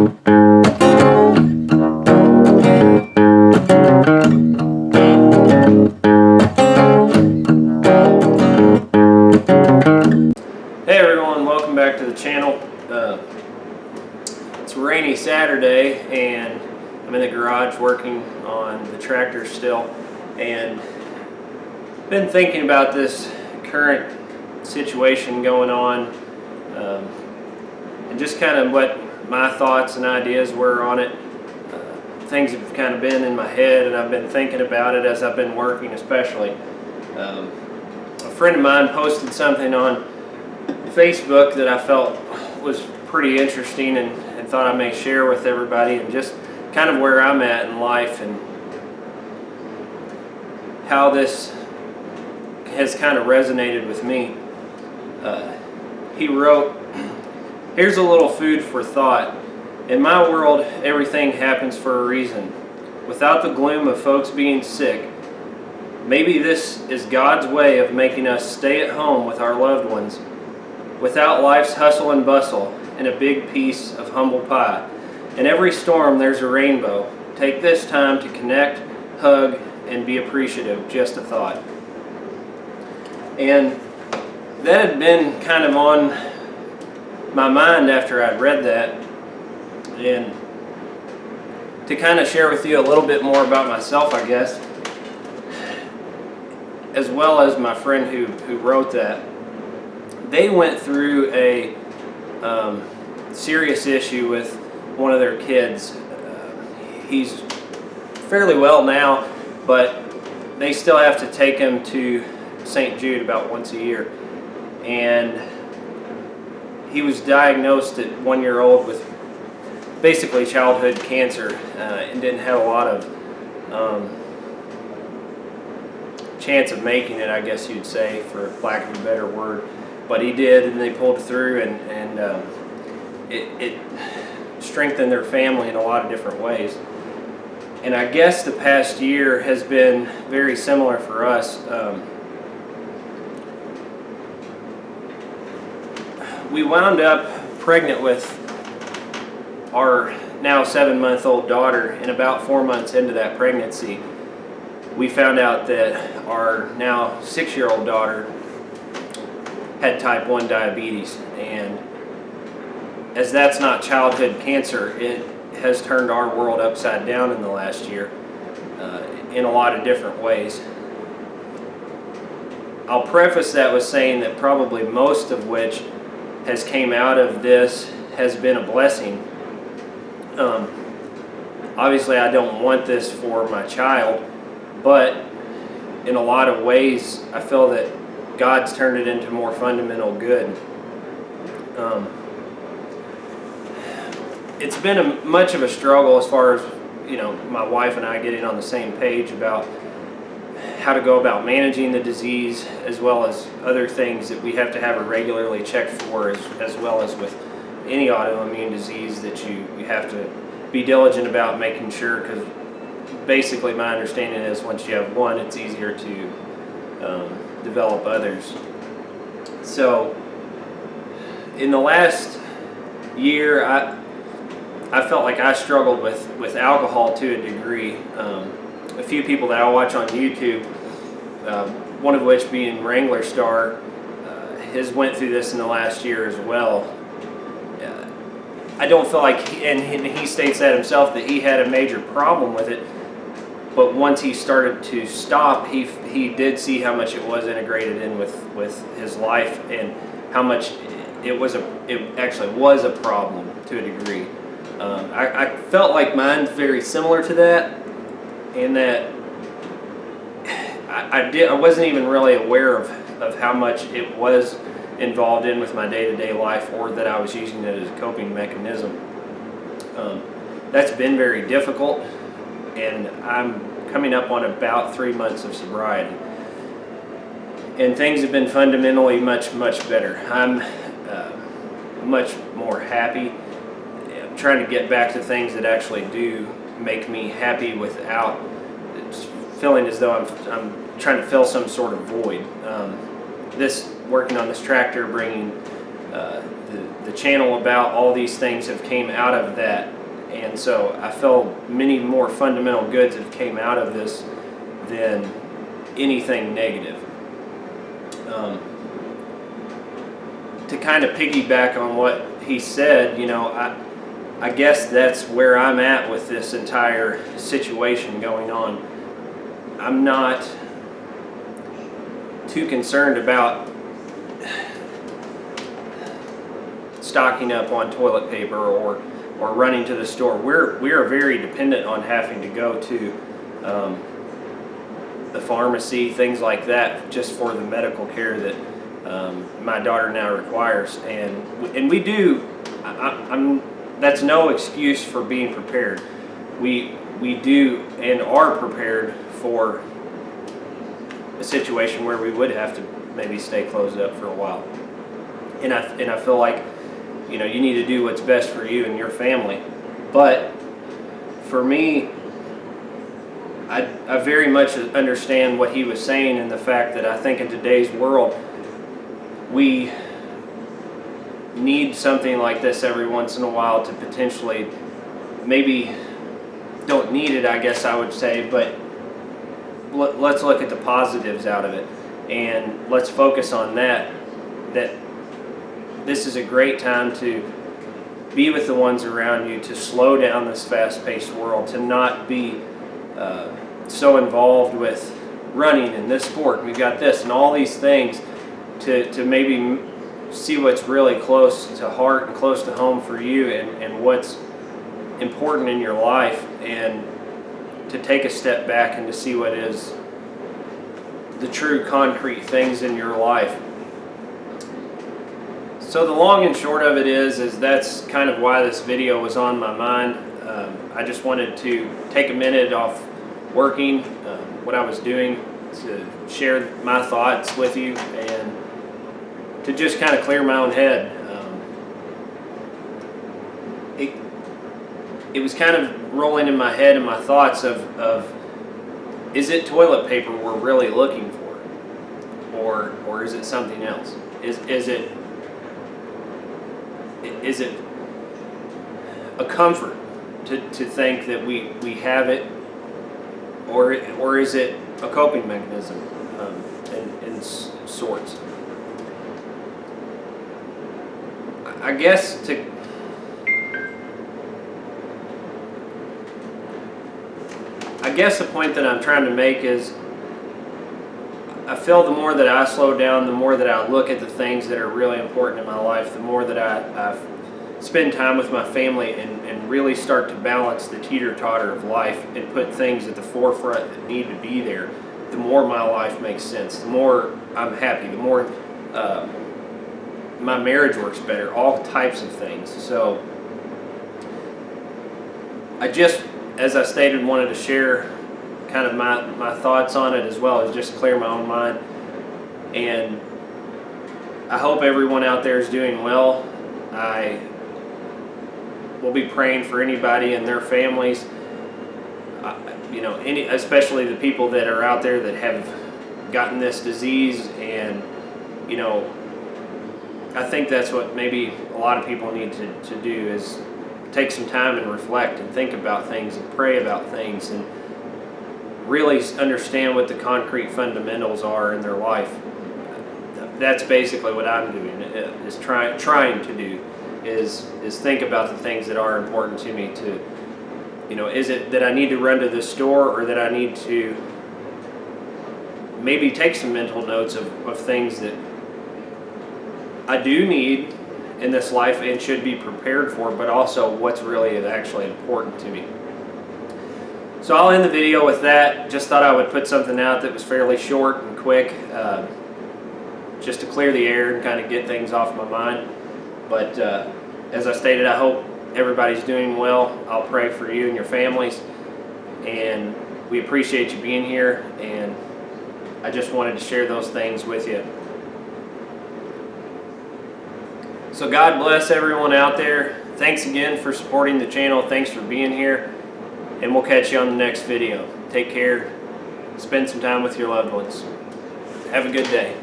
Hey everyone, welcome back to the channel. It's a rainy Saturday and I'm in the garage working on the tractor still, and been thinking about this current situation going on, and just kind of what my thoughts and ideas were on it. Things have kind of been in my head and I've been thinking about it as I've been working, especially. A friend of mine posted something on Facebook that I felt was pretty interesting and thought I may share with everybody, and just kind of where I'm at in life and how this has kind of resonated with me. He wrote, "Here's a little food for thought. In my world, everything happens for a reason. Without the gloom of folks being sick, maybe this is God's way of making us stay at home with our loved ones. Without life's hustle and bustle, and a big piece of humble pie. In every storm there's a rainbow. Take this time to connect, hug, and be appreciative. Just a thought." And that had been kind of on my mind after I'd read that, and to kind of share with you a little bit more about myself, I guess, as well as my friend who wrote that. They went through a serious issue with one of their kids. He's fairly well now, but they still have to take him to St. Jude about once a year. And he was diagnosed at 1 year old with basically childhood cancer, and didn't have a lot of chance of making it, I guess you'd say, for lack of a better word. But he did, and they pulled through, and it strengthened their family in a lot of different ways. And I guess the past year has been very similar for us. We wound up pregnant with our now 7-month-old daughter, and about 4 months into that pregnancy, we found out that our now 6-year-old daughter had type 1 diabetes. And as that's not childhood cancer, it has turned our world upside down in the last year, in a lot of different ways. I'll preface that with saying that probably most of which has came out of this has been a blessing. Obviously I don't want this for my child, but in a lot of ways I feel that God's turned it into more fundamental good. It's been much of a struggle as far as, my wife and I getting on the same page about how to go about managing the disease, as well as other things that we have to have it regularly checked for, as well as with any autoimmune disease that you have to be diligent about making sure, because basically my understanding is once you have one, it's easier to develop others. So in the last year, I felt like I struggled with alcohol to a degree. A few people that I watch on YouTube, one of which being Wrangler star, has went through this in the last year as well. I don't feel like, and he states that himself, that he had a major problem with it. But once he started to stop, he did see how much it was integrated in with his life, and how much it actually was a problem to a degree. I felt like mine's very similar to that, in that I wasn't even really aware of how much it was involved in with my day-to-day life, or that I was using it as a coping mechanism. That's been very difficult, and I'm coming up on about 3 months of sobriety, and things have been fundamentally much better. I'm much more happy. I'm trying to get back to things that actually do make me happy, without feeling as though I'm trying to fill some sort of void. Working on this tractor, bringing the channel about, all these things have came out of that And so I felt many more fundamental goods have came out of this than anything negative. To kind of piggyback on what he said, you know, I guess that's where I'm at with this entire situation going on. I'm not too concerned about stocking up on toilet paper or running to the store. We are very dependent on having to go to the pharmacy, things like that, just for the medical care that my daughter now requires, and we do. That's no excuse for being prepared. We do and are prepared for a situation where we would have to maybe stay closed up for a while, and I feel like, you know, you need to do what's best for you and your family. But for me, I very much understand what he was saying, and the fact that I think in today's world we need something like this every once in a while to potentially, maybe don't need it, I guess I would say, but let's look at the positives out of it, and let's focus on that this is a great time to be with the ones around you, to slow down this fast-paced world, to not be so involved with running and this sport, we've got this and all these things, to maybe see what's really close to heart and close to home for you, and what's important in your life, and to take a step back and to see what is the true concrete things in your life. So the long and short of it is that's kind of why this video was on my mind. I just wanted to take a minute off working, what I was doing, to share my thoughts with you, and to just kind of clear my own head. It was kind of rolling in my head and my thoughts of is it toilet paper we're really looking for, or is it something else? Is it a comfort to think that we have it, or is it a coping mechanism in sorts? I guess the point that I'm trying to make is, I feel the more that I slow down, the more that I look at the things that are really important in my life, the more that I spend time with my family and really start to balance the teeter-totter of life and put things at the forefront that need to be there, the more my life makes sense, the more I'm happy, the more my marriage works better, all types of things. So I just, as I stated, wanted to share kind of my thoughts on it, as well as just clear my own mind. And I hope everyone out there is doing well. I will be praying for anybody and their families, you know, especially the people that are out there that have gotten this disease. And, you know, I think that's what maybe a lot of people need to do, is take some time and reflect and think about things and pray about things, and really understand what the concrete fundamentals are in their life. That's basically what I'm doing, is trying to do, is think about the things that are important to me. To, you know, is it that I need to run to the store, or that I need to maybe take some mental notes of things that I do need in this life and should be prepared for, but also what's really actually important to me. So I'll end the video with that. Just thought I would put something out that was fairly short and quick, just to clear the air and kind of get things off my mind. But as I stated, I hope everybody's doing well. I'll pray for you and your families, and we appreciate you being here, and I just wanted to share those things with you. So God bless everyone out there. Thanks again for supporting the channel. Thanks for being here, and we'll catch you on the next video. Take care. Spend some time with your loved ones. Have a good day.